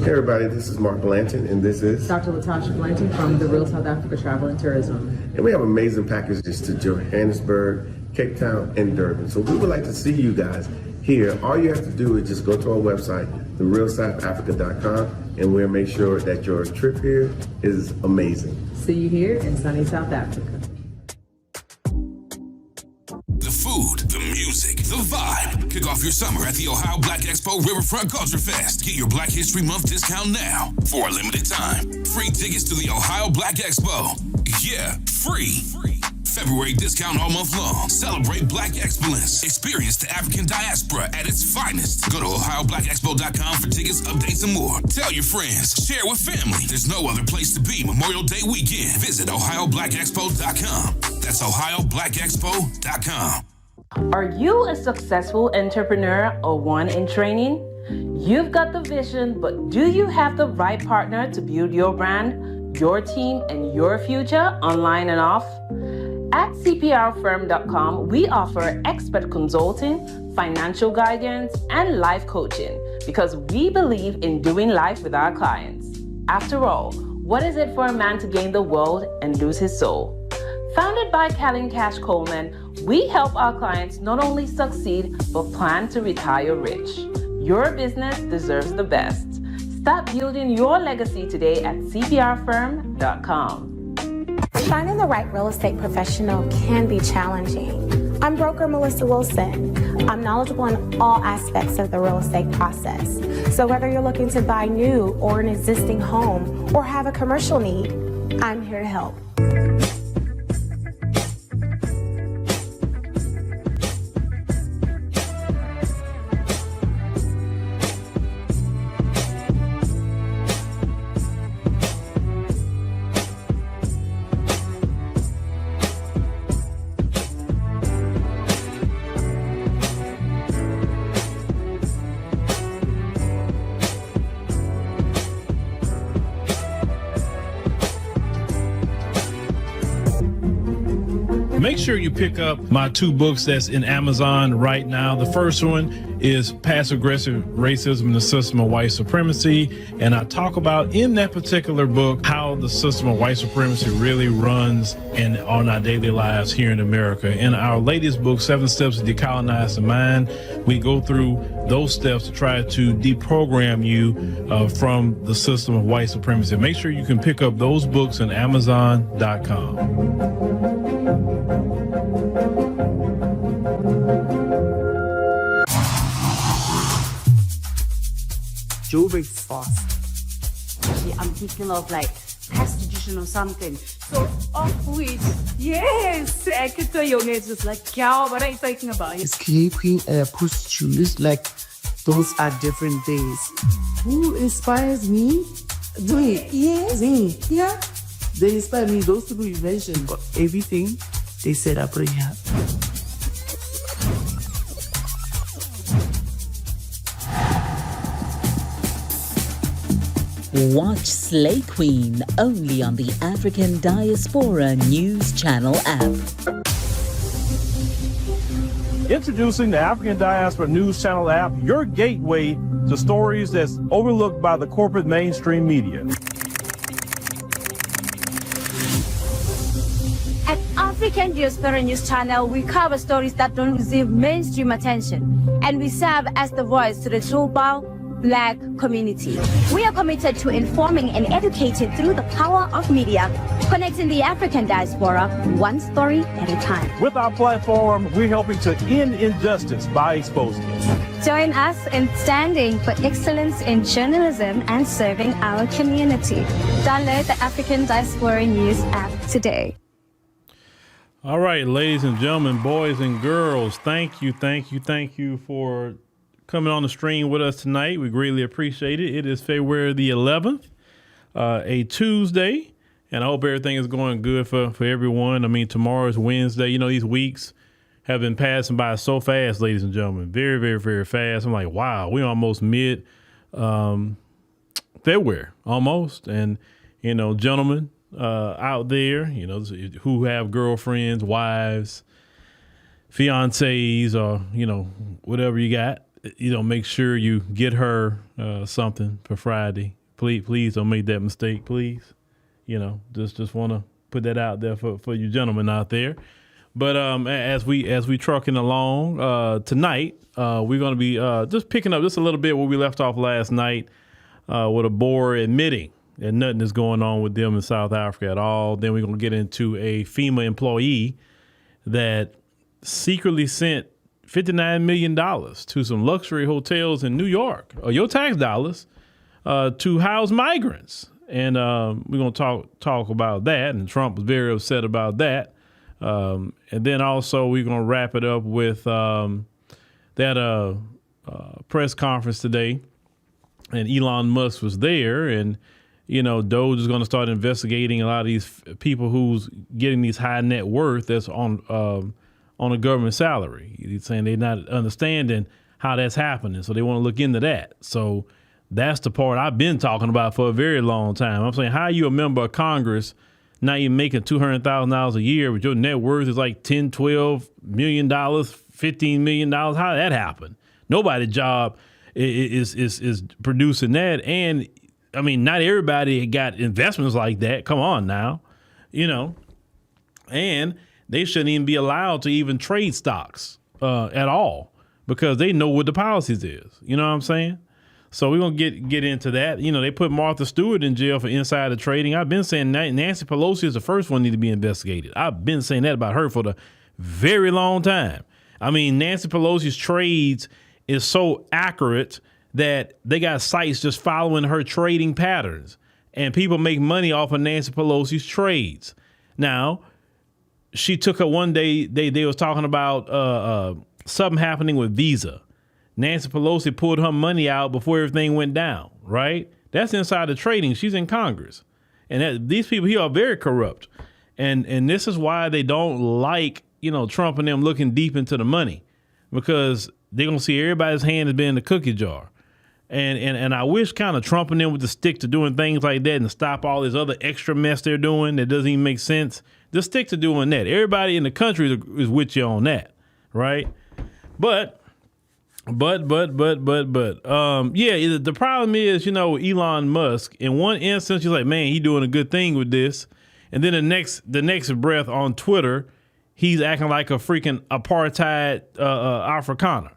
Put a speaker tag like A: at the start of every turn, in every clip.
A: Hey everybody, this is Mark Blanton, and this is
B: Dr. Latasha Blanton from the Real South Africa Travel and Tourism.
A: And we have amazing packages to Johannesburg, Cape Town, and Durban. So we would like to see you guys here. All you have to do is just go to our website, therealsouthafrica.com, and we'll make sure that your trip here is amazing.
B: See you here in sunny South Africa.
C: Food, the music, the vibe. Kick off your summer at the Ohio Black Expo Riverfront Culture Fest. Get your Black History Month discount now for a limited time. Free tickets to the Ohio Black Expo. Yeah, free. February discount all month long. Celebrate Black excellence. Experience the African diaspora at its finest. Go to OhioBlackExpo.com for tickets, updates, and more. Tell your friends. Share with family. There's no other place to be Memorial Day weekend. Visit OhioBlackExpo.com. That's OhioBlackExpo.com.
D: Are you a successful entrepreneur or one in training? You've got the vision, but do you have the right partner to build your brand, your team, and your future online and off? At CPRfirm.com, we offer expert consulting, financial guidance, and life coaching because we believe in doing life with our clients. After all, what is it for a man to gain the world and lose his soul? Founded by Callan Cash Coleman, we help our clients not only succeed, but plan to retire rich. Your business deserves the best. Start building your legacy today at CPRfirm.com.
E: Finding the right real estate professional can be challenging. I'm broker Melissa Wilson. I'm knowledgeable in all aspects of the real estate process. So whether you're looking to buy new or an existing home or have a commercial need, I'm here to help.
F: Make sure you pick up my two books that's in Amazon right now. The first one is Passive-Aggressive Racism and the System of White Supremacy. And I talk about in that particular book how the system of white supremacy really runs on our daily lives here in America. In our latest book, 7 Steps to Decolonize the Mind, we go through those steps to try to deprogram you from the system of white supremacy. Make sure you can pick up those books on Amazon.com.
G: Joe very fast. Yeah, I'm thinking of like prostitution or something.
H: So off which, yes, I can tell your name just like, cow, what are you talking about?
G: Is keeping a prostitute like those are different days. Who inspires me? Do it. Yes. Me. Yeah. They inspire me. Those people you mentioned, but everything they said I bring up.
I: Watch Slay Queen only on the African Diaspora News Channel app.
F: Introducing the African Diaspora News Channel app, your gateway to stories that's overlooked by the corporate mainstream media.
H: At African Diaspora News Channel, we cover stories that don't receive mainstream attention, and we serve as the voice to the global Black community. We are committed to informing and educating through the power of media, connecting the African diaspora one story at a time.
F: With our platform, we're helping to end injustice by exposing it.
H: Join us in standing for excellence in journalism and serving our community. Download the African Diaspora News app today.
F: All right, ladies and gentlemen, boys and girls, thank you for coming on the stream with us tonight. We greatly appreciate it. It is February the 11th, a Tuesday, and I hope everything is going good for everyone. I mean, tomorrow is Wednesday. You know, these weeks have been passing by so fast, ladies and gentlemen. Very, very, very fast. I'm like, wow, we're almost mid February, almost. And, you know, gentlemen out there, you know, who have girlfriends, wives, fiancés, or, you know, whatever you got. make sure you get her something for Friday. Please don't make that mistake, please. Just want to put that out there for you gentlemen out there. But as we trucking along tonight, we're going to be just picking up just a little bit where we left off last night with a Boer admitting that nothing is going on with them in South Africa at all. Then we're going to get into a FEMA employee that secretly sent $59 million to some luxury hotels in New York, or your tax dollars, to house migrants. And we're going to talk about that. And Trump was very upset about that. And then also we're going to wrap it up with that press conference today. And Elon Musk was there. And, DOGE is going to start investigating a lot of these people who's getting these high net worth that's on a government salary. He's saying they're not understanding how that's happening. So they want to look into that. So that's the part I've been talking about for a very long time. I'm saying, how you a member of Congress, not even making $200,000 a year, but your net worth is like $10, $12 million, $15 million. How did that happen? Nobody's job is producing that. And I mean, not everybody got investments like that. Come on now, and they shouldn't even be allowed to even trade stocks at all because they know what the policies is. You know what I'm saying? So we're going to get into that. They put Martha Stewart in jail for insider trading. I've been saying that Nancy Pelosi is the first one need to be investigated. I've been saying that about her for the very long time. I mean, Nancy Pelosi's trades is so accurate that they got sites just following her trading patterns, and people make money off of Nancy Pelosi's trades. Now, she took her one day, they was talking about something happening with Visa. Nancy Pelosi pulled her money out before everything went down, right? That's insider trading. She's in Congress. And these people here are very corrupt. And this is why they don't like, Trump and them looking deep into the money, because they're going to see everybody's hand has been in the cookie jar. And I wish kind of Trump and them would just stick to doing things like that and stop all this other extra mess they're doing that doesn't even make sense. Just stick to doing that. Everybody in the country is with you on that, right? But the problem is, Elon Musk, in one instance, you're like, man, he's doing a good thing with this. And then the next breath on Twitter, he's acting like a freaking apartheid Afrikaner,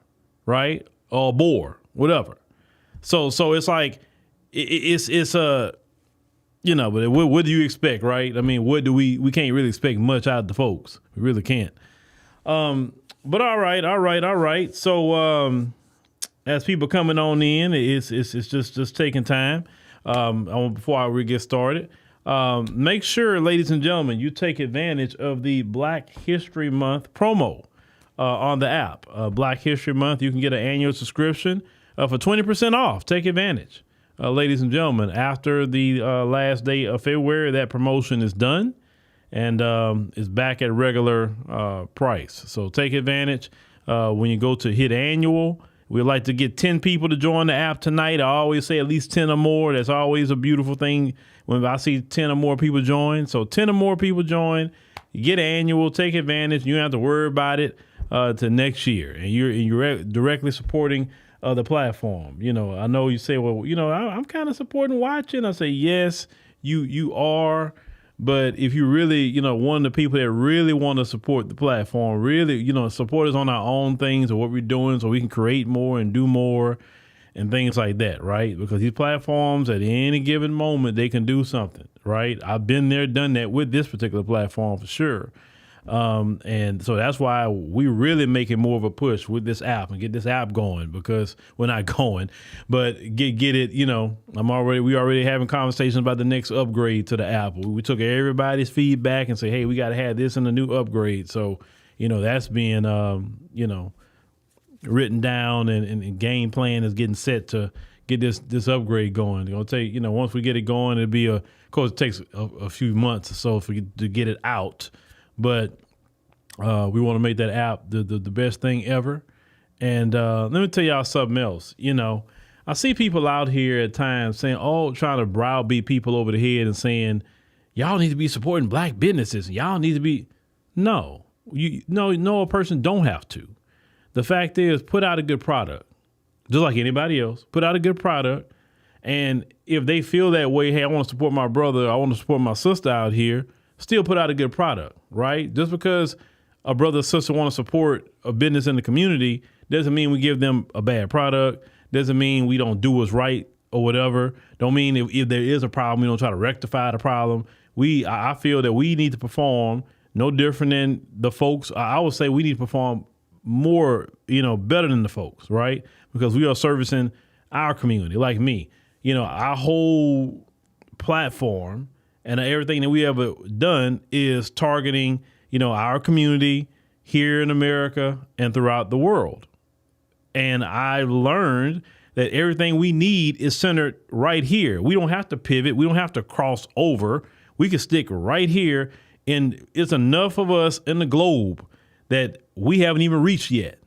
F: right? Or Boer, whatever. So it's like, but what do you expect, right? I mean, we can't really expect much out of the folks. We really can't. But all right. So as people coming on in, it's just taking time. Before we get started, make sure, ladies and gentlemen, you take advantage of the Black History Month promo on the app. Black History Month, you can get an annual subscription for 20% off. Take advantage, ladies and gentlemen. After the last day of February, that promotion is done. And is back at regular price. So take advantage when you go to hit annual. We'd like to get 10 people to join the app tonight. I always say at least 10 or more. That's always a beautiful thing when I see 10 or more people join. So 10 or more people join. You get annual. Take advantage. You don't have to worry about it to next year. And you're directly supporting the platform. I know you say, well, I'm kind of supporting watching. I say, yes, you are. But if you really, one of the people that really want to support the platform, really, support us on our own things or what we're doing so we can create more and do more and things like that, right? Because these platforms at any given moment, they can do something, right? I've been there, done that with this particular platform for sure. And so that's why we're really making more of a push with this app and get this app going, because we're not going, but get it, we already having conversations about the next upgrade to the app. We took everybody's feedback and say, hey, we got to have this in the new upgrade. So, that's being, written down and game plan is getting set to get this upgrade going. It's going to take, once we get it going, it'll be of course, it takes a few months or so to get it out. But we want to make that app the best thing ever. And let me tell y'all something else. I see people out here at times saying, trying to browbeat people over the head and saying, y'all need to be supporting black businesses. Y'all need to be. No, a person don't have to. The fact is, put out a good product. just like anybody else. Put out a good product. And if they feel that way, hey, I want to support my brother, I want to support my sister out here, still put out a good product, right? Just because a brother or sister want to support a business in the community doesn't mean we give them a bad product. Doesn't mean we don't do what's right or whatever. Don't mean if there is a problem, we don't try to rectify the problem. I feel that we need to perform no different than the folks. I would say we need to perform more, better than the folks, right? Because we are servicing our community, like me. Our whole platform and everything that we ever done is targeting, our community here in America and throughout the world. And I learned that everything we need is centered right here. We don't have to pivot. We don't have to cross over. We can stick right here. And it's enough of us in the globe that we haven't even reached yet.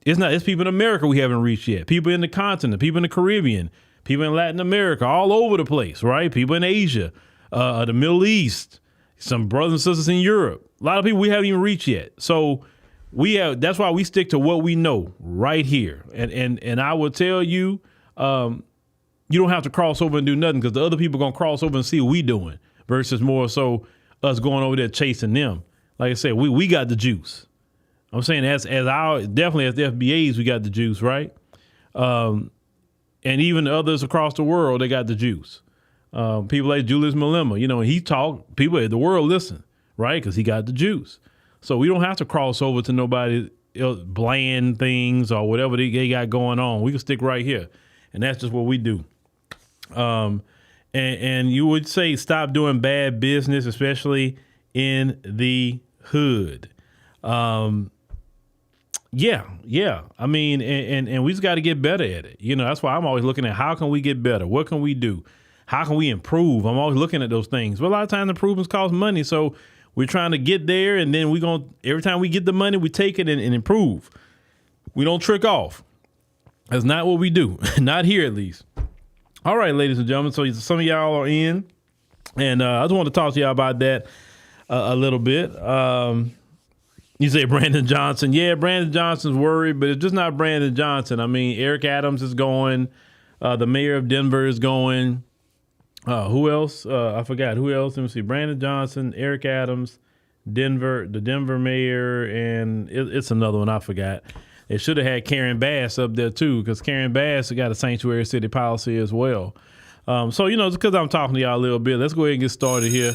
F: It's people in America we haven't reached yet. People in the continent, people in the Caribbean, people in Latin America, all over the place, right? People in Asia, the Middle East, some brothers and sisters in Europe. A lot of people we haven't even reached yet. So that's why we stick to what we know right here. And I will tell you, you don't have to cross over and do nothing because the other people are going to cross over and see what we doing versus more so us going over there chasing them. Like I said, we got the juice. I'm saying definitely as the FBAs, we got the juice, right? And even others across the world, they got the juice. People like Julius Malema, he talked, people the world listen, right? Because he got the juice. So we don't have to cross over to nobody else bland things or whatever they got going on. We can stick right here. And that's just what we do. And you would say stop doing bad business, especially in the hood. Yeah. I mean, and we just got to get better at it. That's why I'm always looking at how can we get better? What can we do? How can we improve? I'm always looking at those things. But a lot of times improvements cost money. So we're trying to get there, and then every time we get the money, we take it and improve. We don't trick off. That's not what we do. Not here, at least. All right, ladies and gentlemen. So some of y'all are in, and I just want to talk to y'all about that a little bit. You say Brandon Johnson. Yeah, Brandon Johnson's worried, but it's just not Brandon Johnson. I mean, Eric Adams is going. The mayor of Denver is going. Who else? I forgot. Who else? Let me see. Brandon Johnson, Eric Adams, the Denver mayor, and it's another one I forgot. They should have had Karen Bass up there, too, because Karen Bass got a sanctuary city policy as well. So, just because I'm talking to y'all a little bit, let's go ahead and get started here.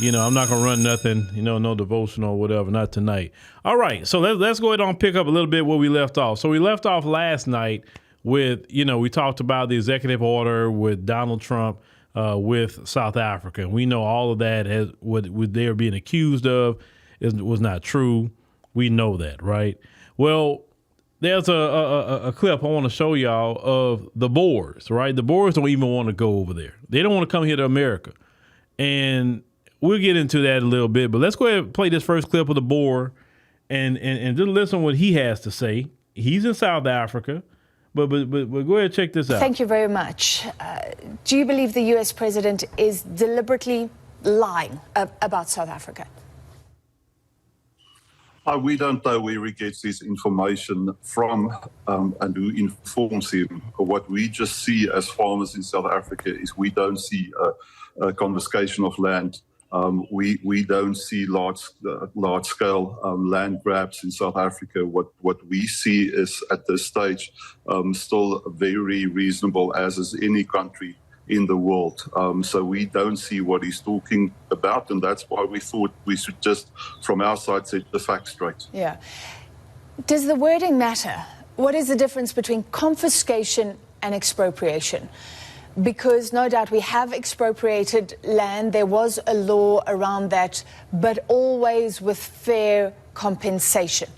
F: I'm not going to run nothing, no devotional or whatever, not tonight. All right, so let's go ahead and pick up a little bit where we left off. So we left off last night with, we talked about the executive order with Donald Trump with South Africa. And we know all of that, what they were being accused of was not true. We know that, right? Well, there's a clip I want to show y'all of the Boers, right? The Boers don't even want to go over there. They don't want to come here to America. And we'll get into that a little bit, but let's go ahead and play this first clip of the Boer and just listen to what he has to say. He's in South Africa, but go ahead and check this out.
J: Thank you very much. Do you believe the U.S. president is deliberately lying about South Africa?
K: We don't know where he gets this information from and who informs him. What we just see as farmers in South Africa is we don't see a confiscation of land. We don't see large-scale land grabs in South Africa. What we see is at this stage still very reasonable, as is any country in the world. So we don't see what he's talking about, and that's why we thought we should just, from our side, set the facts straight.
J: Yeah. Does the wording matter? What is the difference between confiscation and expropriation? Because no doubt we have expropriated land. There was a law around that, but always with fair compensation.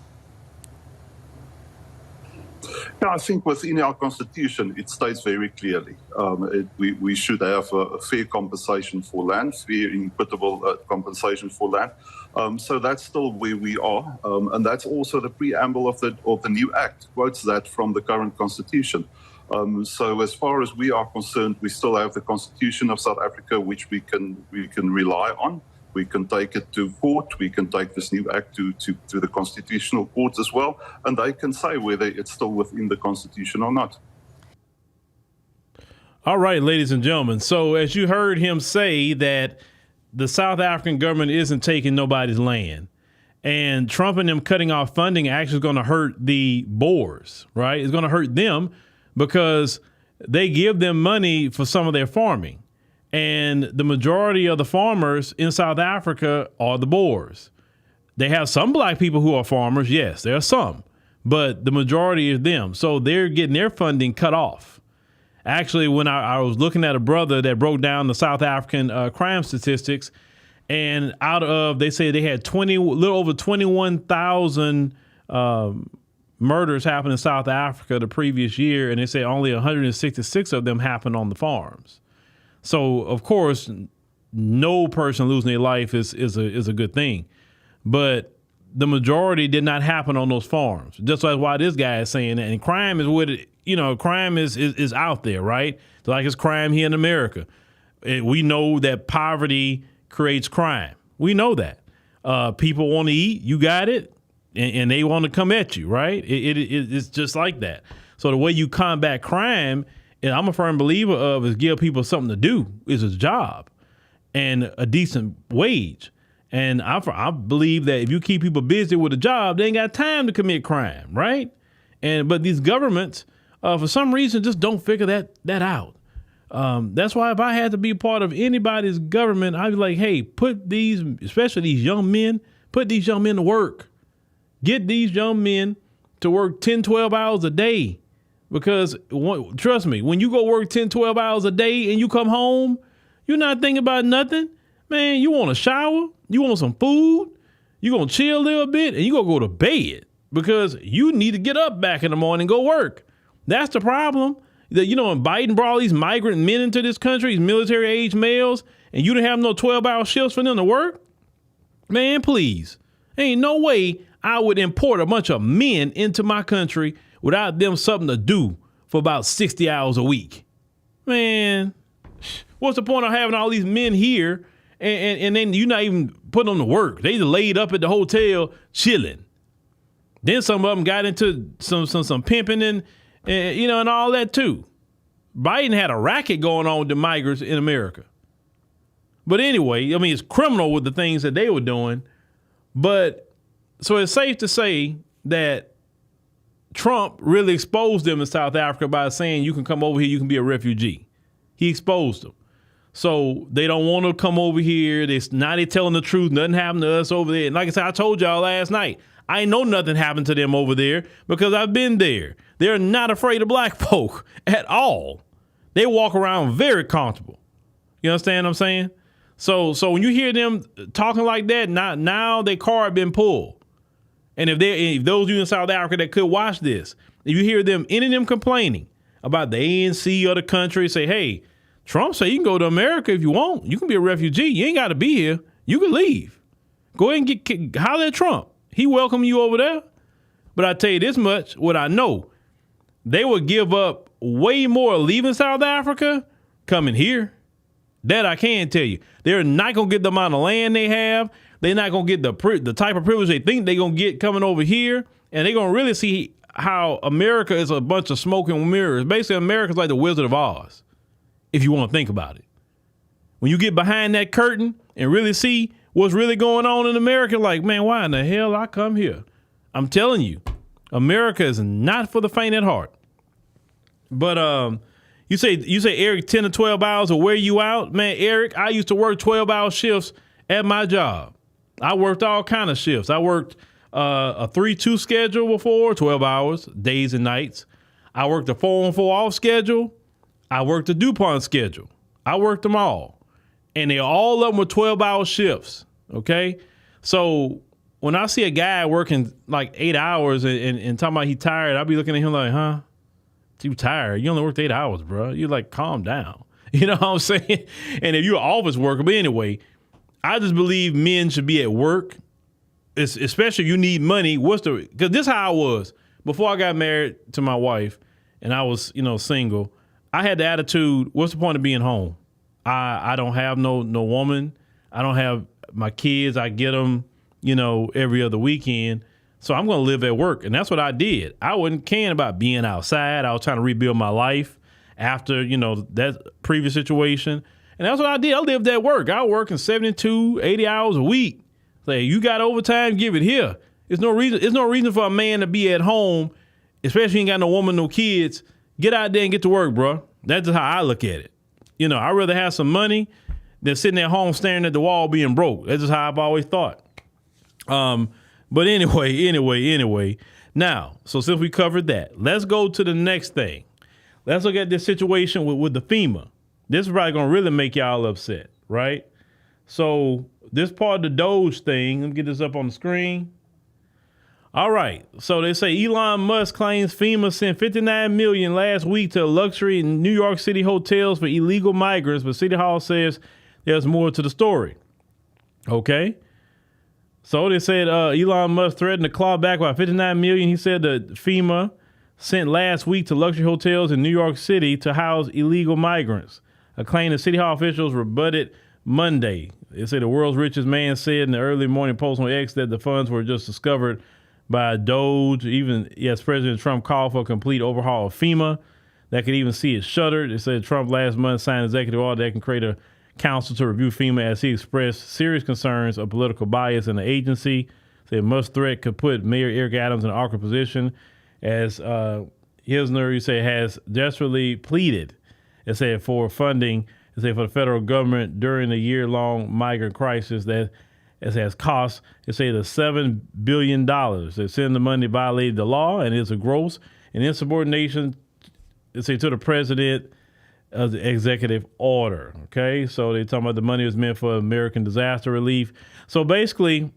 K: Yeah, I think within our constitution, it states very clearly we should have a fair compensation for land, fair and equitable compensation for land. So that's still where we are, and that's also the preamble of the new act. Quotes that from the current constitution. So as far as we are concerned, we still have the Constitution of South Africa, which we can rely on. We can take it to court. We can take this new act to the constitutional courts as well, and they can say whether it's still within the Constitution or not.
F: All right, ladies and gentlemen. So as you heard him say that the South African government isn't taking nobody's land, and Trump and them cutting off funding actually is going to hurt the Boers, right? It's going to hurt them because they give them money for some of their farming. And the majority of the farmers in South Africa are the Boers. They have some black people who are farmers. Yes, there are some, but the majority is them. So they're getting their funding cut off. Actually, when I was looking at a brother that broke down the South African crime statistics, and they say they had a little over 21,000 murders happened in South Africa the previous year, and they say only 166 of them happened on the farms. So, of course, no person losing their life is a good thing, but the majority did not happen on those farms. Just like why this guy is saying that. And crime is crime is out there, right? Like it's crime here in America. We know that poverty creates crime. We know that. People want to eat, you got it, and they want to come at you, right? It's just like that. So the way you combat crime, and I'm a firm believer of, is give people something to do, is a job and a decent wage. And I believe that if you keep people busy with a job, they ain't got time to commit crime, right? But these governments, for some reason, just don't figure that out. That's why if I had to be part of anybody's government, I'd be like, hey, especially these young men, put these young men to work. Get these young men to work 10, 12 hours a day. Because trust me, when you go work 10, 12 hours a day and you come home, you're not thinking about nothing. Man, you want a shower, you want some food, you're going to chill a little bit, and you're going to go to bed because you need to get up back in the morning and go work. That's the problem. When Biden brought all these migrant men into this country, these military-age males, and you didn't have no 12-hour shifts for them to work? Man, please. Ain't no way I would import a bunch of men into my country without them something to do for about 60 hours a week. Man, what's the point of having all these men here and then you're not even putting them to work? They just laid up at the hotel chilling. Then some of them got into some pimping and all that too. Biden had a racket going on with the migrants in America. But anyway, I mean, it's criminal with the things that they were doing. But so it's safe to say that Trump really exposed them in South Africa by saying you can come over here, you can be a refugee. He exposed them. So they don't want to come over here. Now they're telling the truth. Nothing happened to us over there. And like I said, I told y'all last night, I know nothing happened to them over there because I've been there. They're not afraid of black folk at all. They walk around very comfortable. You understand what I'm saying? So when you hear them talking like that, now their card been pulled. And if those of you in South Africa that could watch this, if you hear any of them complaining about the ANC or the country, say, hey, Trump say you can go to America if you want. You can be a refugee. You ain't got to be here. You can leave. Go ahead and holler at Trump. He welcome you over there. But I tell you this much, what I know, they would give up way more leaving South Africa coming here. That I can tell you. They're not going to get the amount of land they have. They're not going to get the type of privilege they think they're going to get coming over here. And they're going to really see how America is a bunch of smoking mirrors. Basically, America's like the Wizard of Oz, if you want to think about it. When you get behind that curtain and really see what's really going on in America, like, man, why in the hell I come here? I'm telling you, America is not for the faint at heart. But you say, Eric, 10 to 12 hours will wear you out? Man, Eric, I used to work 12-hour shifts at my job. I worked all kind of shifts. I worked a 3-2 schedule before, 12 hours, days and nights. I worked a 4-on-4 off schedule. I worked a DuPont schedule. I worked them all. And they all of them were 12-hour shifts, okay? So when I see a guy working like 8 hours and talking about he tired, I'll be looking at him like, huh? You tired? You only worked 8 hours, bro. You like, calm down. You know what I'm saying? And if you're an office worker, but anyway, I just believe men should be at work, especially if you need money. Because this is how I was. Before I got married to my wife and I was, single, I had the attitude, what's the point of being home? I don't have no woman. I don't have my kids, I get them, every other weekend. So I'm going to live at work. And that's what I did. I wasn't caring about being outside. I was trying to rebuild my life after, that previous situation. And that's what I did. I lived at work. I was working 72, 80 hours a week. Say, you got overtime, give it here. There's no reason for a man to be at home, especially if you ain't got no woman, no kids. Get out there and get to work, bro. That's just how I look at it. I'd rather have some money than sitting at home staring at the wall being broke. That's just how I've always thought. But anyway. Now, so since we covered that, let's go to the next thing. Let's look at this situation with the FEMA. This is probably going to really make y'all upset, right? So this part of the DOGE thing, let me get this up on the screen. All right. So they say Elon Musk claims FEMA sent $59 million last week to luxury New York City hotels for illegal migrants, but City Hall says there's more to the story. Okay. So they said Elon Musk threatened to claw back by $59 million. He said that FEMA sent last week to luxury hotels in New York City to house illegal migrants, a claim that City Hall officials rebutted Monday. They say the world's richest man said in the early morning post on X that the funds were just discovered by DOGE. Yes, President Trump called for a complete overhaul of FEMA that could even see it shuttered. They said Trump last month signed an executive order that can create a council to review FEMA as he expressed serious concerns of political bias in the agency. Said Musk's threat could put Mayor Eric Adams in an awkward position as Hilsner, has desperately pleaded, it said, for funding, it said, for the federal government during the year-long migrant crisis that it has cost, it said, the $7 billion. They send the money violated the law and is a gross and insubordination, it said, to the president of the executive order. Okay, so they talking about the money was meant for American disaster relief. So basically,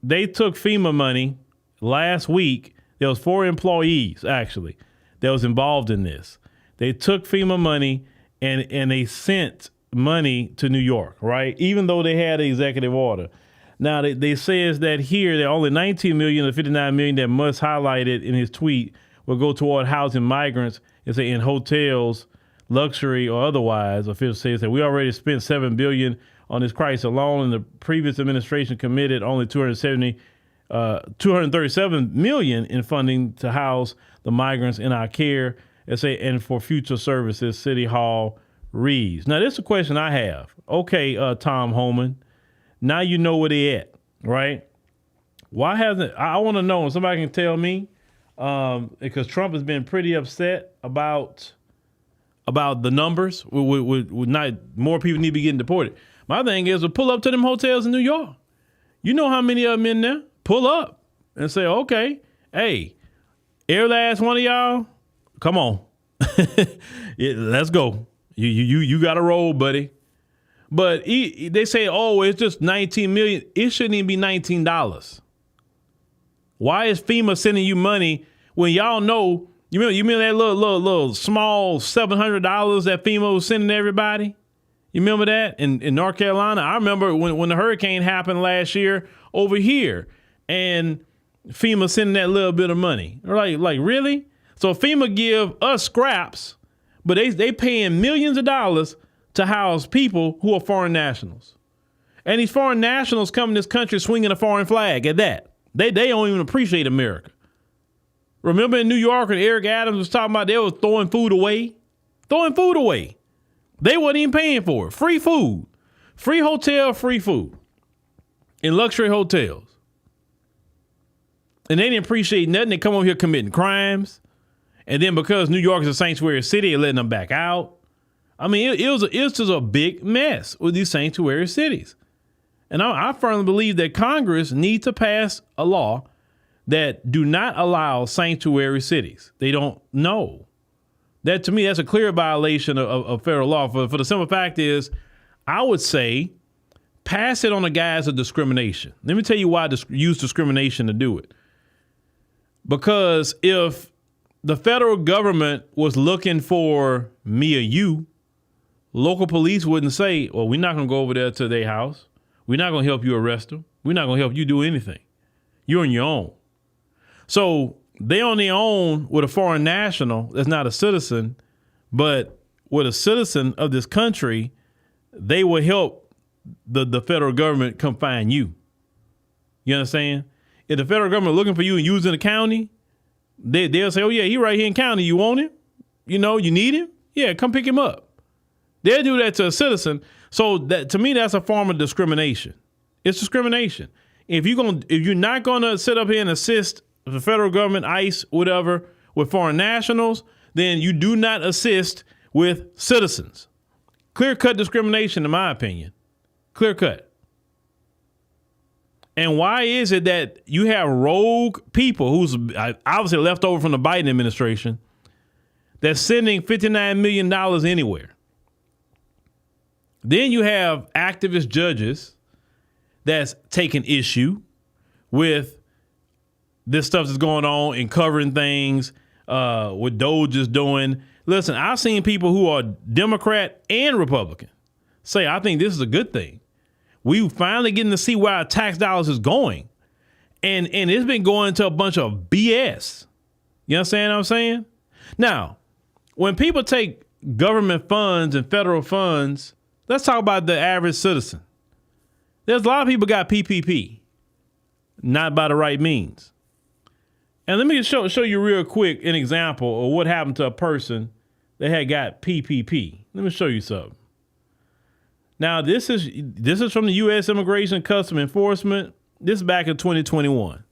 F: they took FEMA money last week. There was 4 employees, actually, that was involved in this. They took FEMA money and they sent money to New York, right? Even though they had an executive order. Now, they says that here, there are only $19 million of $59 million that Musk highlighted in his tweet will go toward housing migrants, in hotels, luxury or otherwise. Officials say that we already spent $7 billion on this crisis alone, and the previous administration committed only $237 million in funding to house the migrants in our care, and for future services, City Hall reads. Now, this is a question I have. Okay, Tom Homan, now you know where they at, right? Why hasn't, I want to know, and somebody can tell me, because Trump has been pretty upset about the numbers. With not more people need to be getting deported. My thing is to pull up to them hotels in New York. You know how many of them in there? Pull up and say, okay, hey, every last one of y'all, come on, let's go. You got to roll, buddy. But they say, oh, it's just $19 million. It shouldn't even be $19. Why is FEMA sending you money when y'all know? You remember that little small $700 that FEMA was sending everybody? You remember that in North Carolina? I remember when the hurricane happened last year over here, and FEMA sending that little bit of money. Like really? So FEMA give us scraps, but they paying millions of dollars to house people who are foreign nationals. And these foreign nationals come in this country swinging a foreign flag at that. They don't even appreciate America. Remember in New York when Eric Adams was talking about they were throwing food away? Throwing food away. They wasn't even paying for it. Free food. Free hotel, free food. In luxury hotels. And they didn't appreciate nothing. They come over here committing crimes. And then because New York is a sanctuary city, they're letting them back out. I mean, it was just a big mess with these sanctuary cities. And I firmly believe that Congress needs to pass a law that do not allow sanctuary cities. They don't know. That, to me, that's a clear violation of federal law. For the simple fact is, I would say, pass it on the guise of discrimination. Let me tell you why use discrimination to do it. Because if the federal government was looking for me or you, local police wouldn't say, well, we're not going to go over there to their house. We're not going to help you arrest them. We're not going to help you do anything. You're on your own. So they on their own with a foreign national that's not a citizen, but with a citizen of this country, they will help the federal government come find you. You understand? If the federal government looking for you and you was in the county, they'll say, oh yeah, he right here in county. You want him? You need him? Yeah, come pick him up. They'll do that to a citizen. So that, to me, that's a form of discrimination. It's discrimination. If you're not gonna sit up here and assist the federal government, ICE, whatever, with foreign nationals, then you do not assist with citizens. Clear-cut discrimination, in my opinion. Clear-cut. And why is it that you have rogue people who's obviously left over from the Biden administration that's sending $59 million anywhere? Then you have activist judges that's taking issue with this stuff that's going on and covering things, what DOGE is doing. Listen, I've seen people who are Democrat and Republican say, I think this is a good thing. We finally getting to see where our tax dollars is going. And it's been going to a bunch of BS. You understand what I'm saying? Now, when people take government funds and federal funds, let's talk about the average citizen. There's a lot of people got PPP, not by the right means. And let me show you real quick an example of what happened to a person that had got PPP. Let me show you something. Now, this is from the U.S. Immigration and Customs Enforcement. This is back in 2021.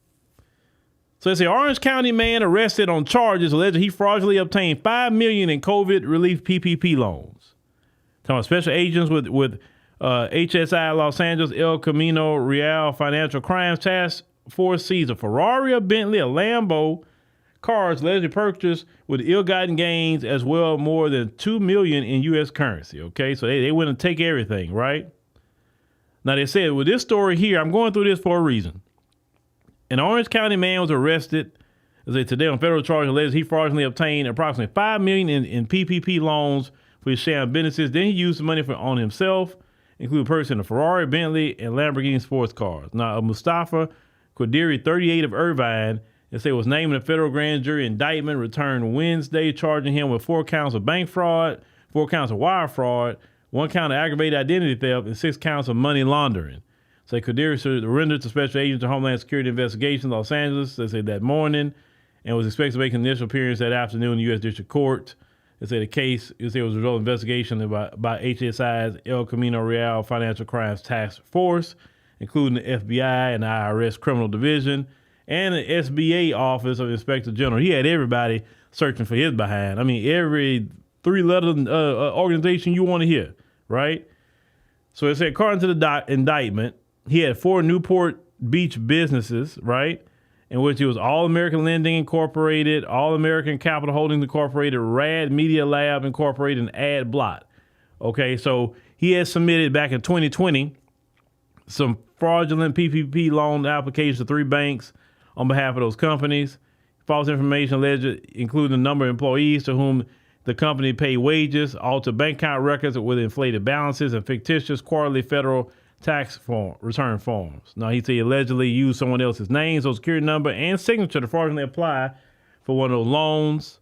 F: So it's an Orange County man arrested on charges alleged he fraudulently obtained $5 million in COVID relief PPP loans. Talking about special agents with HSI Los Angeles El Camino Real Financial Crimes Task Force seized a Ferrari, a Bentley, a Lambo, cars allegedly purchased with ill-gotten gains, as well more than $2 million in U.S. currency. Okay, so they went and take everything, right? Now they said with this story here, I'm going through this for a reason. An Orange County man was arrested, as they today on federal charges alleged he fraudulently obtained approximately $5 million in PPP loans for his sham businesses. Then he used the money on himself, including purchasing a Ferrari, Bentley, and Lamborghini sports cars. Now, Mustafa Qadiri, 38 of Irvine, they say was named in a federal grand jury indictment returned Wednesday, charging him with 4 counts of bank fraud, 4 counts of wire fraud, 1 count of aggravated identity theft, and 6 counts of money laundering. Say Qadiri surrendered to Special Agents of Homeland Security Investigation, Los Angeles, they say that morning, and was expected to make an initial appearance that afternoon in the U.S. District Court. They say the case was a result of investigation by HSI's El Camino Real Financial Crimes Task Force, including the FBI and the IRS Criminal Division and the SBA Office of Inspector General. He had everybody searching for his behind. I mean, every 3-letter organization you want to hear, right? So it said, according to the indictment, he had 4 Newport Beach businesses, right, in which it was All American Lending Incorporated, All American Capital Holdings Incorporated, RAD Media Lab Incorporated, and Ad Blot. Okay, so he had submitted back in 2020 some fraudulent PPP loan applications to 3 banks on behalf of those companies. False information alleged, including the number of employees to whom the company paid wages, altered bank account records with inflated balances, and fictitious quarterly federal tax return forms. Now, he said he allegedly used someone else's name, social security number, and signature to fraudulently apply for one of those loans.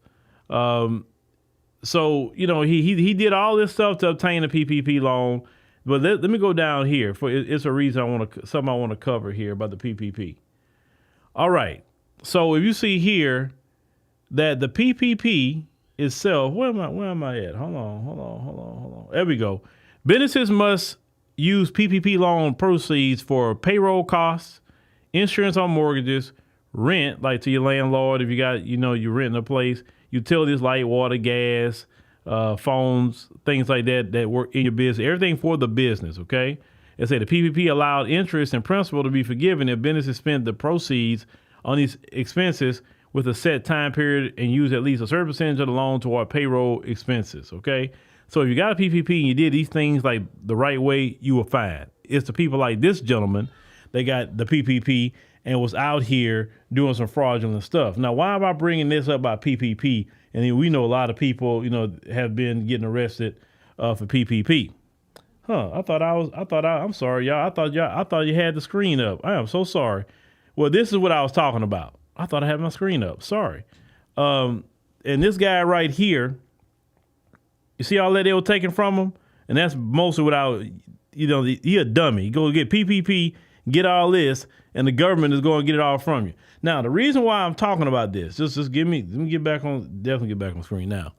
F: So, he did all this stuff to obtain a PPP loan. But let me go down here. It's a reason something I want to cover here about the PPP. All right. So if you see here that the PPP itself, where am I at? Hold on. There we go. Businesses must use PPP loan proceeds for payroll costs, insurance on mortgages, rent, like to your landlord if you got, you're renting a place, utilities, light, water, gas, phones, things like that work in your business, everything for the business, okay? It said the PPP allowed interest and principal to be forgiven if businesses spent the proceeds on these expenses with a set time period and use at least a certain percentage of the loan toward payroll expenses, okay? So if you got a PPP and you did these things like the right way, you were fine. It's the people like this gentleman, they got the PPP and was out here doing some fraudulent stuff. Now, why am I bringing this up about PPP? And then we know a lot of people, have been getting arrested for PPP. I'm sorry, y'all. I thought you had the screen up. I am so sorry. Well, this is what I was talking about. I thought I had my screen up. Sorry. And this guy right here, you see all that they were taking from him? And that's mostly he a dummy. You go get PPP, get all this, and the government is going to get it all from you. Now, the reason why I'm talking about this, just let me get back on screen now,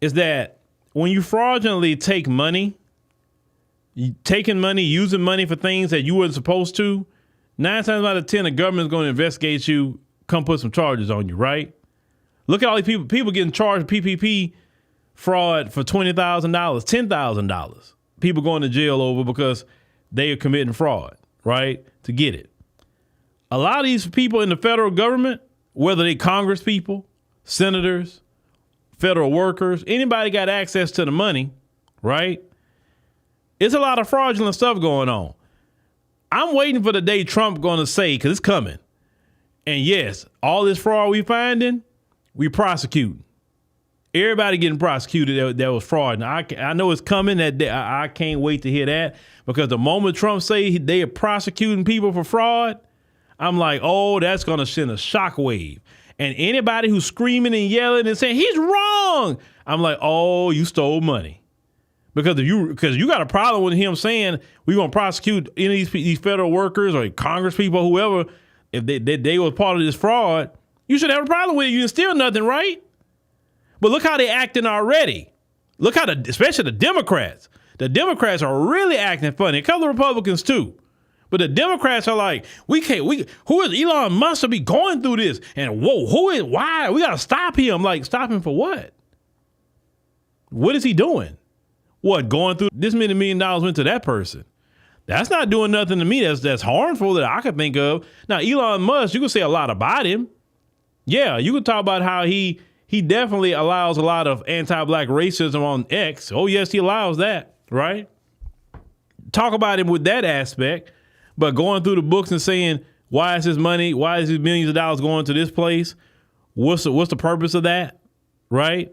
F: is that when you fraudulently take money, using money for things that you weren't supposed to, 9 times out of 10, the government's going to investigate you, come put some charges on you, right? Look at all these people getting charged with PPP fraud for $20,000, $10,000. People going to jail over because they are committing fraud, right, to get it. A lot of these people in the federal government, whether they Congress people, senators, federal workers, anybody got access to the money, right? It's a lot of fraudulent stuff going on. I'm waiting for the day Trump going to say, because it's coming. And yes, all this fraud we finding, we prosecuting. Everybody getting prosecuted that was fraud. And I know it's coming that day. I can't wait to hear that, because the moment Trump say they are prosecuting people for fraud, I'm like, oh, that's going to send a shockwave. And anybody who's screaming and yelling and saying he's wrong, I'm like, oh, you stole money. Because you got a problem with him saying we're going to prosecute any of these federal workers or Congress people, whoever, if they were part of this fraud, you should have a problem with it. You didn't steal nothing, right? But look how they acting already. Look how especially the Democrats. The Democrats are really acting funny. A couple of Republicans too. But the Democrats are like, who is Elon Musk to be going through this? And why? We got to stop him. Like, stop him for what? What is he doing? What, going through this many $1 million went to that person? That's not doing nothing to me that's harmful that I could think of. Now, Elon Musk, you can say a lot about him. Yeah, you can talk about how he definitely allows a lot of anti-black racism on X. Oh, yes, he allows that, right? Talk about him with that aspect. But going through the books and saying, why is this money, why is these millions of dollars going to this place? What's the purpose of that, right?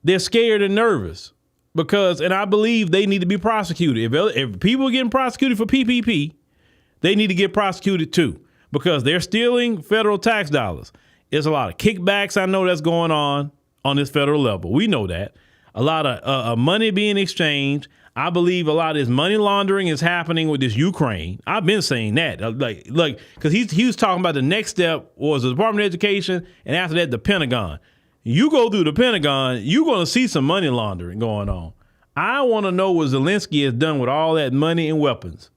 F: They're scared and nervous because, and I believe they need to be prosecuted. If people are getting prosecuted for PPP, they need to get prosecuted too, because they're stealing federal tax dollars. There's a lot of kickbacks I know that's going on this federal level. We know that. A lot of money being exchanged. I believe a lot of this money laundering is happening with this Ukraine. I've been saying that, because he was talking about the next step was the Department of Education, and after that, the Pentagon. You go through the Pentagon, you're going to see some money laundering going on. I want to know what Zelensky has done with all that money and weapons.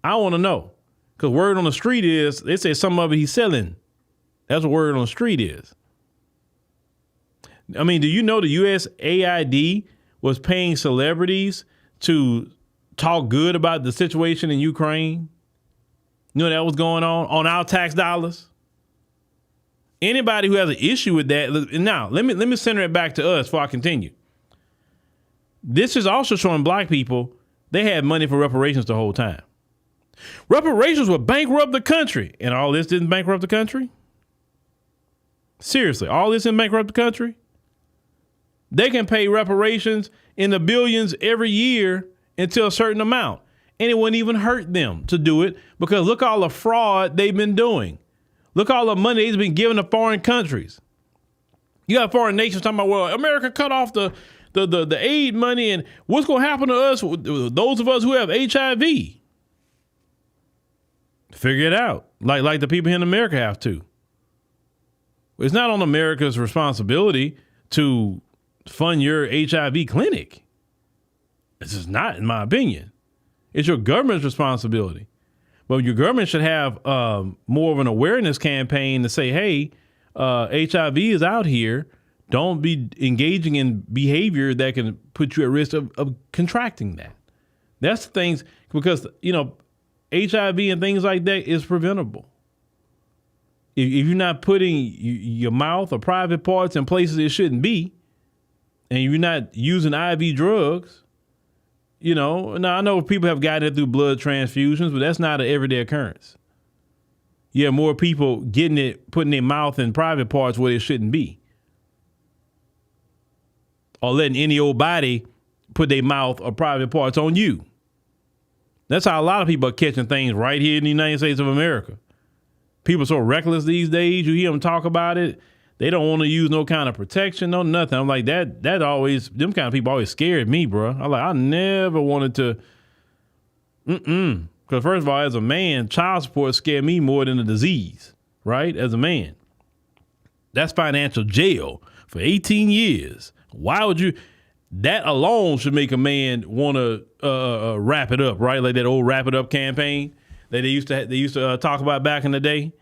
F: I want to know, because word on the street is they say some of it he's selling. That's what word on the street is. I mean, do you know the USAID was paying celebrities to talk good about the situation in Ukraine? You know that was going on our tax dollars? Anybody who has an issue with that, now let me center it back to us before I continue. This is also showing black people they had money for reparations the whole time. Reparations would bankrupt the country, and all this didn't bankrupt the country? Seriously, all this didn't bankrupt the country? They can pay reparations in the billions every year until a certain amount. And it wouldn't even hurt them to do it, because look all the fraud they've been doing. Look all the money they've been giving to foreign countries. You got foreign nations talking about, well, America cut off the aid money, and what's going to happen to us, those of us who have HIV? Figure it out, like the people here in America have to. It's not on America's responsibility to fund your HIV clinic. This is not, in my opinion. It's your government's responsibility. But your government should have more of an awareness campaign to say, hey, HIV is out here. Don't be engaging in behavior that can put you at risk of contracting that. That's the things, because, HIV and things like that is preventable. If you're not putting your mouth or private parts in places it shouldn't be, and you're not using IV drugs, now I know people have gotten it through blood transfusions, but that's not an everyday occurrence. You have more people getting it, putting their mouth in private parts where it shouldn't be. Or letting any old body put their mouth or private parts on you. That's how a lot of people are catching things right here in the United States of America. People are so reckless these days. You hear them talk about it. They don't want to use no kind of protection, no nothing. I'm like, that always, them kind of people always scared me, bro. I'm like, I never wanted to Because first of all, as a man, child support scare me more than a disease, right? As a man. That's financial jail for 18 years. Why would you? That alone should make a man want to wrap it up, right? Like that old wrap it up campaign that they used to talk about back in the day.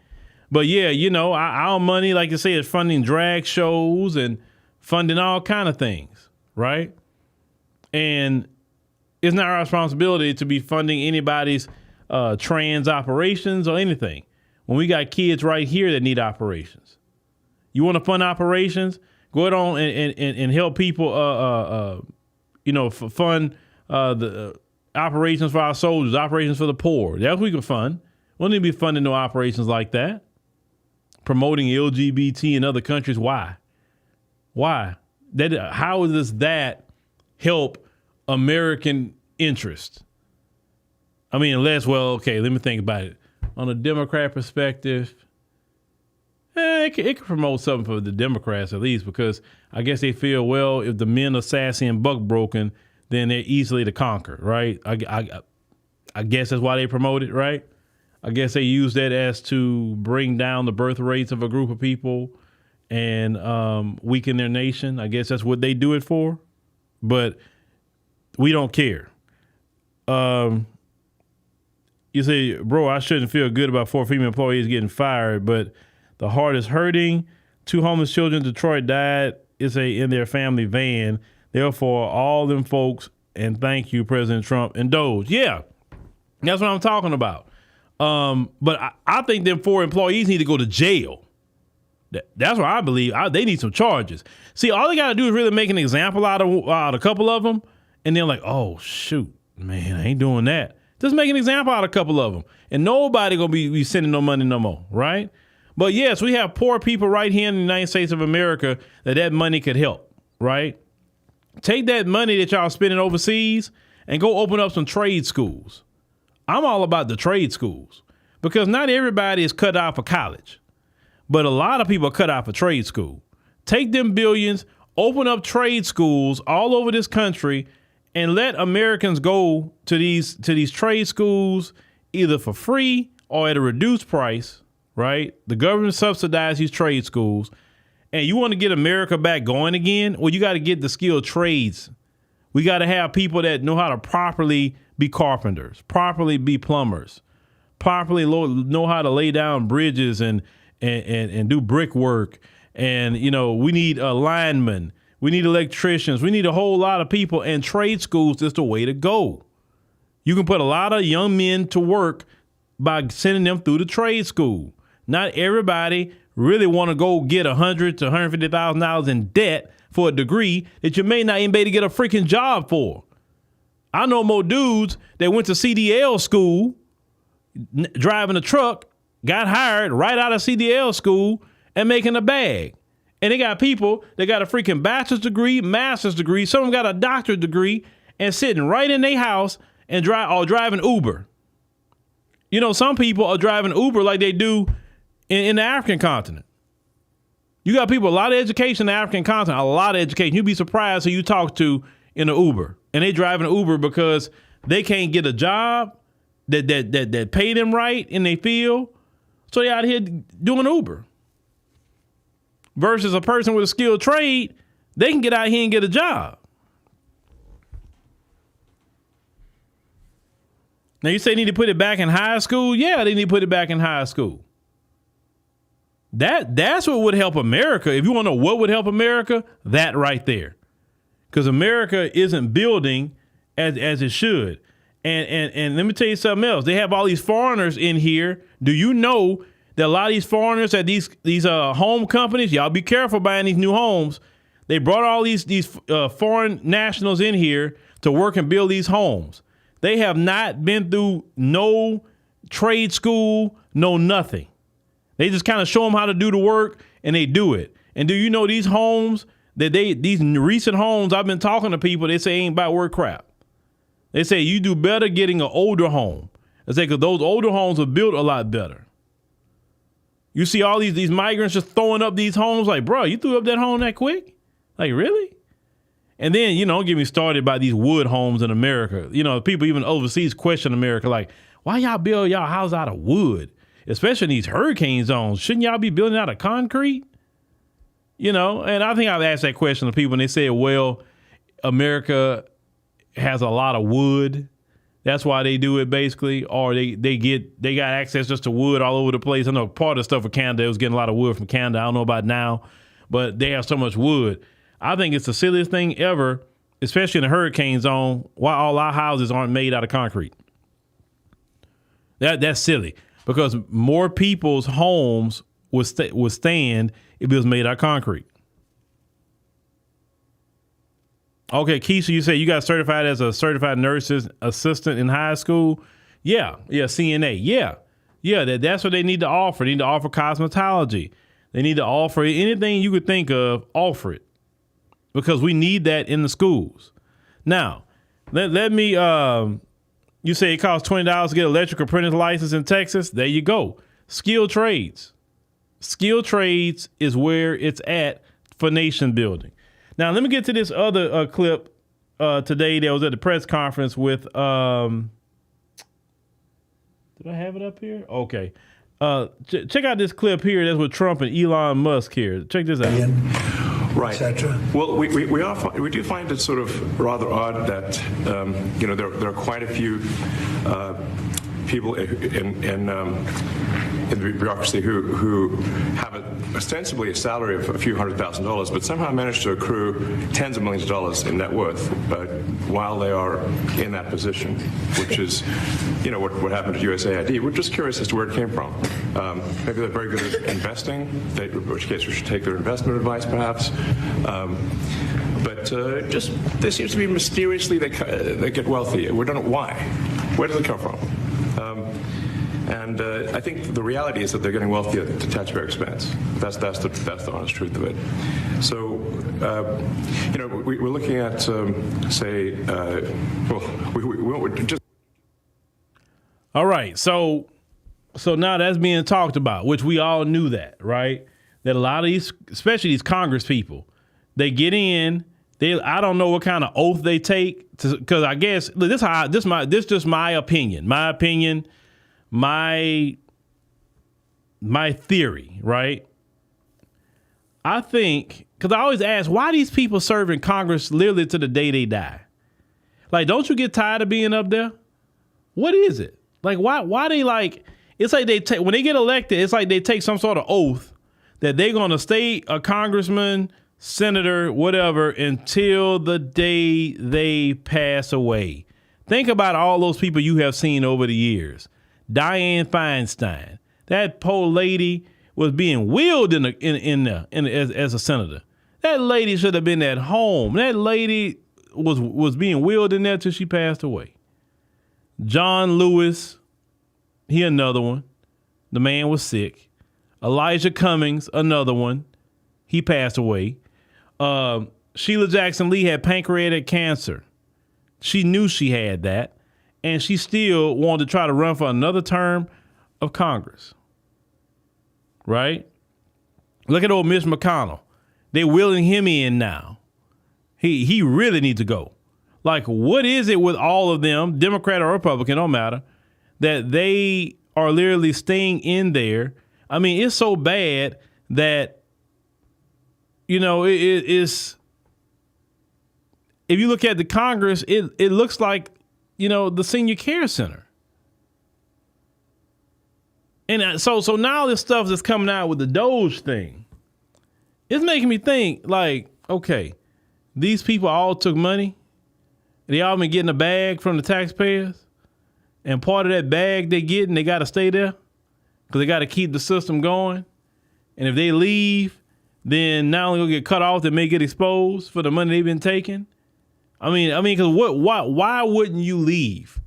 F: But yeah, you know, our money, like you say, is funding drag shows and funding all kind of things, right? And it's not our responsibility to be funding anybody's trans operations or anything when we got kids right here that need operations. You want to fund operations? Go ahead on and help people, fund the operations for our soldiers, operations for the poor. That's what we can fund. We don't need to be funding no operations like that. Promoting LGBT in other countries. Why? How does that help American interest? I mean, let me think about it. On a Democrat perspective, it could promote something for the Democrats at least, because I guess they feel, well, if the men are sassy and buck broken, then they're easily to conquer, right? I guess that's why they promote it, right? I guess they use that as to bring down the birth rates of a group of people and weaken their nation. I guess that's what they do it for. But we don't care. You say, bro, I shouldn't feel good about 4 female employees getting fired, but the heart is hurting. 2 homeless children in Detroit died in their family van. Therefore, all them folks, and thank you, President Trump and DOGE. Yeah, that's what I'm talking about. But I think them 4 employees need to go to jail. That's what I believe. They need some charges. See, all they got to do is really make an example out of a couple of them, and they're like, oh, shoot, man, I ain't doing that. Just make an example out of a couple of them, and nobody going to be sending no money no more, right? But yes, we have poor people right here in the United States of America that money could help, right? Take that money that y'all spending overseas and go open up some trade schools. I'm all about the trade schools because not everybody is cut out for college, but a lot of people are cut out for trade school. Take them billions, open up trade schools all over this country, and let Americans go to these trade schools either for free or at a reduced price, right? The government subsidizes these trade schools. And you want to get America back going again? Well, you got to get the skilled trades. We got to have people that know how to properly be carpenters, properly be plumbers, properly know how to lay down bridges and do brickwork. And, you know, we need linemen. We need electricians. We need a whole lot of people, and trade schools is the way to go. You can put a lot of young men to work by sending them through the trade school. Not everybody really want to go get $100,000 to $150,000 in debt for a degree that you may not even be able to get a freaking job for. I know more dudes that went to CDL school, driving a truck, got hired right out of CDL school and making a bag. And they got people that got a freaking bachelor's degree, master's degree, some of them got a doctorate degree, and sitting right in their house and driving Uber. You know, some people are driving Uber like they do in the African continent. You got people, a lot of education in the African continent, a lot of education. You'd be surprised who you talk to in an Uber. And they driving an Uber because they can't get a job that pay them right in their field. So they out here doing Uber. Versus a person with a skilled trade, they can get out here and get a job. Now you say they need to put it back in high school? Yeah, they need to put it back in high school. That's what would help America. If you want to know what would help America, that right there. Because America isn't building as it should. And let me tell you something else. They have all these foreigners in here. Do you know that a lot of these foreigners at these home companies, y'all be careful buying these new homes. They brought all these foreign nationals in here to work and build these homes. They have not been through no trade school, no nothing. They just kind of show them how to do the work and they do it. And do you know these homes these recent homes, I've been talking to people, they say ain't about work crap. They say you do better getting an older home. They say because those older homes are built a lot better. You see all these migrants just throwing up these homes like, bro, you threw up that home that quick? Like, really? And then, don't get me started by these wood homes in America. People even overseas question America, like, why y'all build y'all house out of wood? Especially in these hurricane zones. Shouldn't y'all be building out of concrete? And I think I've asked that question to people and they said, well, America has a lot of wood. That's why they do it basically. Or they got access just to wood all over the place. I know part of the stuff with Canada was getting a lot of wood from Canada. I don't know about now, but they have so much wood. I think it's the silliest thing ever, especially in a hurricane zone, why all our houses aren't made out of concrete. That's silly. Because more people's homes would stand if it was made out of concrete. Okay, Keisha, you say you got certified as a certified nurse's assistant in high school? Yeah, CNA. Yeah, that's what they need to offer. They need to offer cosmetology. They need to offer anything you could think of, offer it. Because we need that in the schools. Now, let me... You say it costs $20 to get an electrical apprentice license in Texas. There you go. Skilled trades. Skilled trades is where it's at for nation building. Now, let me get to this other clip today that was at the press conference with, did I have it up here? Okay. Check out this clip here. That's with Trump and Elon Musk here. Check this out.
L: Right. Well, we do find it sort of rather odd that there are quite a few people in the bureaucracy who have ostensibly a salary of a few $100,000, but somehow manage to accrue tens of millions of dollars in net worth while they are in that position, which is, what happened to USAID. We're just curious as to where it came from. Maybe they're very good at investing, in which case we should take their investment advice, perhaps. But there seems to be mysteriously they get wealthy. We don't know why. Where does it come from? And I think the reality is that they're getting wealthy at the taxpayer expense. That's the honest truth of it. So, we're looking at, we just.
F: All right. So now that's being talked about, which we all knew that, right? That a lot of these, especially these Congress people, they get in. I don't know what kind of oath they take, because I guess this just my opinion. My theory, right? I think, because I always ask, why these people serve in Congress literally to the day they die? Like, don't you get tired of being up there? What is it? Like, why they like, it's like they take, when they get elected, it's like they take some sort of oath that they're going to stay a congressman, senator, whatever, until the day they pass away. Think about all those people you have seen over the years. Dianne Feinstein, that poor lady was being wheeled as a senator. That lady should have been at home. That lady was being wheeled in there till she passed away. John Lewis, he another one. The man was sick. Elijah Cummings, another one. He passed away. Sheila Jackson Lee had pancreatic cancer. She knew she had that. And she still wanted to try to run for another term of Congress. Right? Look at old Mitch McConnell. They're wheeling him in now. He really needs to go. Like, what is it with all of them, Democrat or Republican, don't matter, that they are literally staying in there? I mean, it's so bad that, it's, if you look at the Congress, it looks like, the senior care center. And so now this stuff that's coming out with the DOGE thing, it's making me think, like, okay, these people all took money. They all been getting a bag from the taxpayers. And part of that bag they getting, they got to stay there because they got to keep the system going. And if they leave, then not only will get cut off, they may get exposed for the money they've been taking. I mean, because why wouldn't you leave?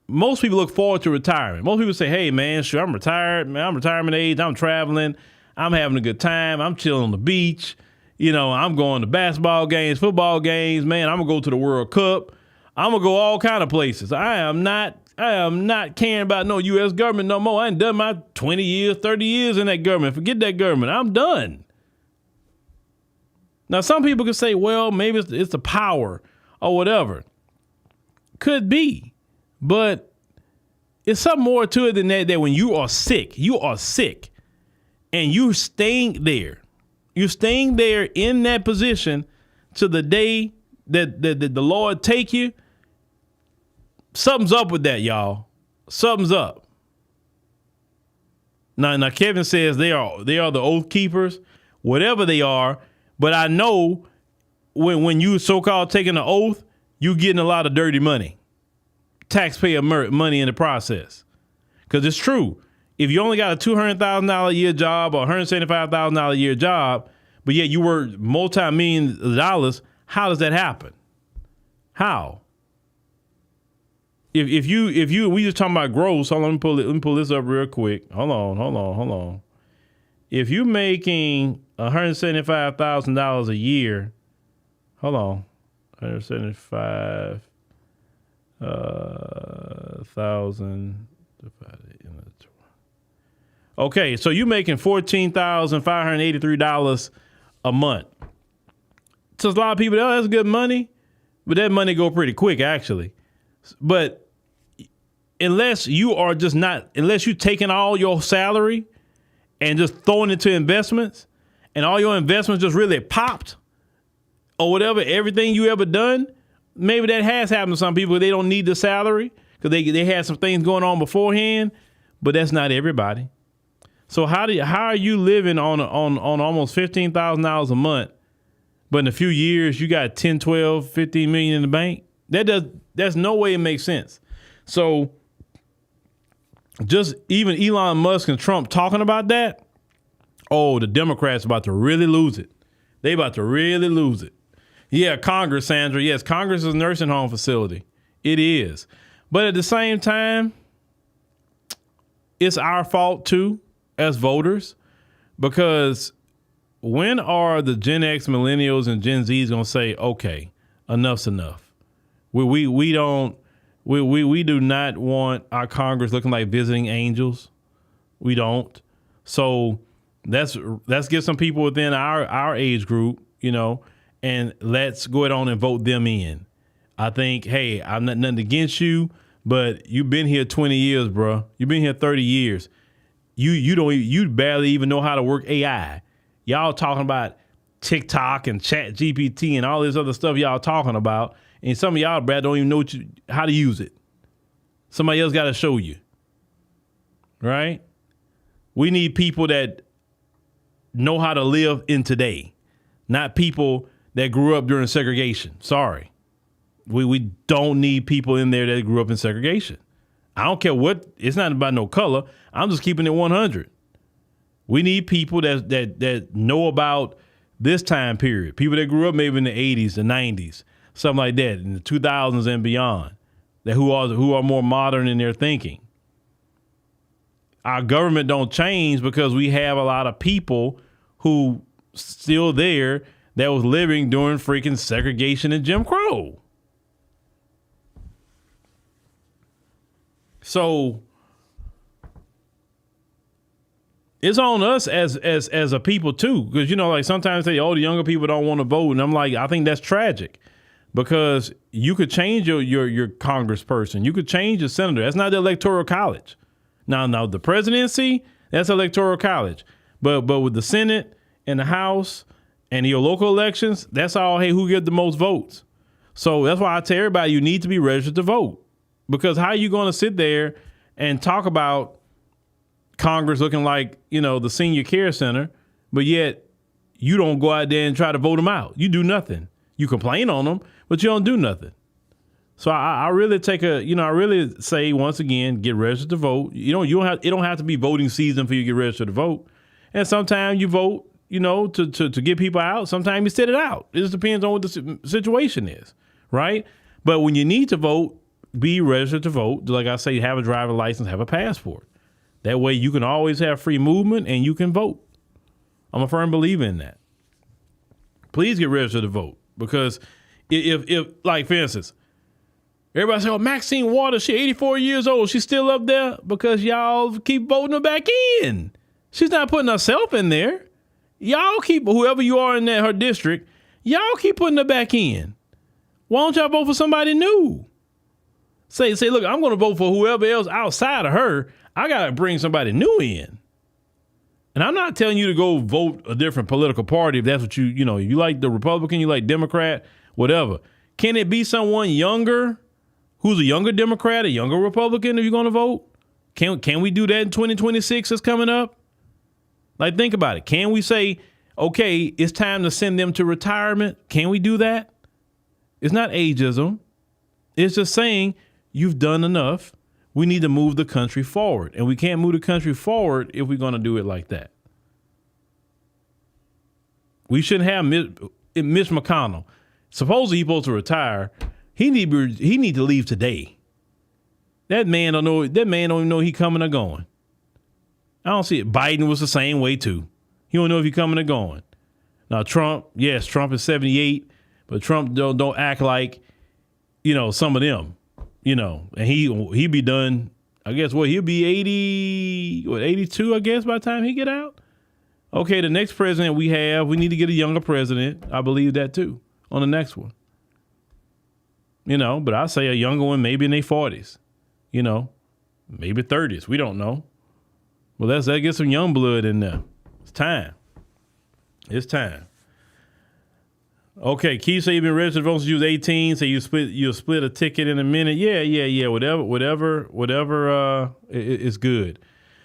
F: Most people look forward to retirement. Most people say, hey, man, sure, I'm retired. Man, I'm retirement age. I'm traveling. I'm having a good time. I'm chilling on the beach. I'm going to basketball games, football games. Man, I'm going to go to the World Cup. I'm going to go all kind of places. I am not caring about no U.S. government no more. I ain't done my 20 years, 30 years in that government. Forget that government. I'm done. Now, some people could say, well, maybe it's the power or whatever. Could be. But it's something more to it than that when you are sick, and you're staying there. You're staying there in that position to the day that the Lord take you. Something's up with that, y'all. Something's up. Now Kevin says they are the oath keepers, whatever they are. But I know when you so-called taking an oath, you getting a lot of dirty money, taxpayer money in the process. Because it's true. If you only got a $200,000 a year job or $175,000 a year job, but yet you work multi-millions of dollars, how does that happen? How? If you we just talking about gross, hold on, let me pull this up real quick. Hold on. If you're making $175,000 a year, hold on, 175,000 divided into 12. Okay, so you're making $14,583 a month. So a lot of people, that's good money, but that money go pretty quick actually. But unless you're taking all your salary and just throwing it to investments, and all your investments just really popped, or whatever, everything you ever done, maybe that has happened to some people. They don't need the salary because they had some things going on beforehand, but that's not everybody. So how are you living on almost $15,000 a month, but in a few years you got 10, 12, 15 million in the bank? There's no way it makes sense. So just even Elon Musk and Trump talking about that, oh, the Democrats about to really lose it. They about to really lose it. Yeah, Congress, Sandra. Yes, Congress is a nursing home facility. It is. But at the same time, it's our fault too as voters, because when are the Gen X, millennials, and Gen Zs going to say, okay, enough's enough? We do not want our Congress looking like visiting angels. We don't. So let's get some people within our age group, and let's go ahead on and vote them in. I think, hey, I'm not nothing against you, but you've been here 20 years, bro. You've been here 30 years. You barely even know how to work AI. Y'all talking about TikTok and Chat GPT and all this other stuff y'all talking about, and some of y'all, Brad, don't even know how to use it. Somebody else got to show you, right? We need people that know how to live in today, not people that grew up during segregation. Sorry. We don't need people in there that grew up in segregation. I don't care what, it's not about no color. I'm just keeping it 100. We need people that know about this time period. People that grew up maybe in the 80s, the 90s, something like that, in the 2000s and beyond, that who are more modern in their thinking. Our government don't change because we have a lot of people who still there that was living during freaking segregation and Jim Crow. So it's on us as a people too, because like sometimes they say, oh, the younger people don't want to vote, and I'm like, I think that's tragic, because you could change your congressperson, you could change your senator. That's not the electoral college. Now the presidency, that's electoral college, but with the Senate and the House and your local elections, that's all. Hey, who get the most votes? So that's why I tell everybody you need to be registered to vote. Because how are you going to sit there and talk about Congress looking like, the senior care center, but yet you don't go out there and try to vote them out? You do nothing. You complain on them, but you don't do nothing. So I really I really say, once again, get registered to vote. It don't have to be voting season for you to get registered to vote. And sometimes you vote, to get people out. Sometimes you sit it out. It just depends on what the situation is, right? But when you need to vote, be registered to vote. Like I say, have a driver's license, have a passport. That way you can always have free movement and you can vote. I'm a firm believer in that. Please get registered to vote, because if like, for instance, everybody say, oh, Maxine Waters, she's 84 years old. She's still up there because y'all keep voting her back in. She's not putting herself in there. Y'all keep, whoever you are in her district, Y'all keep putting her back in. Why don't y'all vote for somebody new? Say, look, I'm going to vote for whoever else outside of her. I got to bring somebody new in. And I'm not telling you to go vote a different political party if that's what you like the Republican, you like Democrat, whatever. Can it be someone younger who's a younger Democrat, a younger Republican if you're going to vote? Can we do that in 2026 that's coming up? Like, think about it. Can we say, okay, it's time to send them to retirement? Can we do that? It's not ageism. It's just saying you've done enough. We need to move the country forward. And we can't move the country forward if we're going to do it like that. We shouldn't have Mitch McConnell. Supposedly he's supposed to retire. He need to leave today. That man don't know. That man don't even know he coming or going. I don't see it. Biden was the same way too. He don't know if he coming or going. Now Trump, yes, Trump is 78, but Trump don't act like, some of them, and he be done. I guess he'll be 82, I guess, by the time he get out. Okay, the next president we need to get a younger president. I believe that too on the next one. But I say a younger one, maybe in their 40s, maybe 30s. We don't know. Well, that gets some young blood in there. It's time. It's time. Okay, Keith said you've been registered to vote since you was 18, so you'll split a ticket in a minute. Yeah. Whatever is good.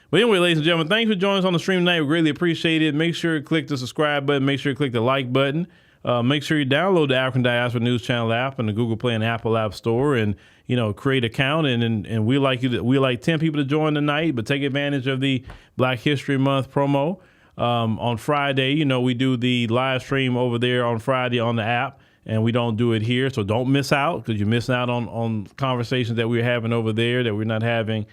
F: But anyway, ladies and gentlemen, thanks for joining us on the stream tonight. We greatly appreciate it. Make sure you click the subscribe button. Make sure you click the like button. Make sure you download the African Diaspora News Channel app in the Google Play and Apple App Store, and create an account. And we like 10 people to join tonight, but take advantage of the Black History Month promo. On Friday, we do the live stream over there on Friday on the app, and we don't do it here. So don't miss out, because you're missing out on conversations that we're having over there that we're not having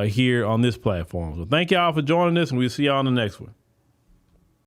F: here on this platform. So thank y'all for joining us, and we'll see y'all on the next one.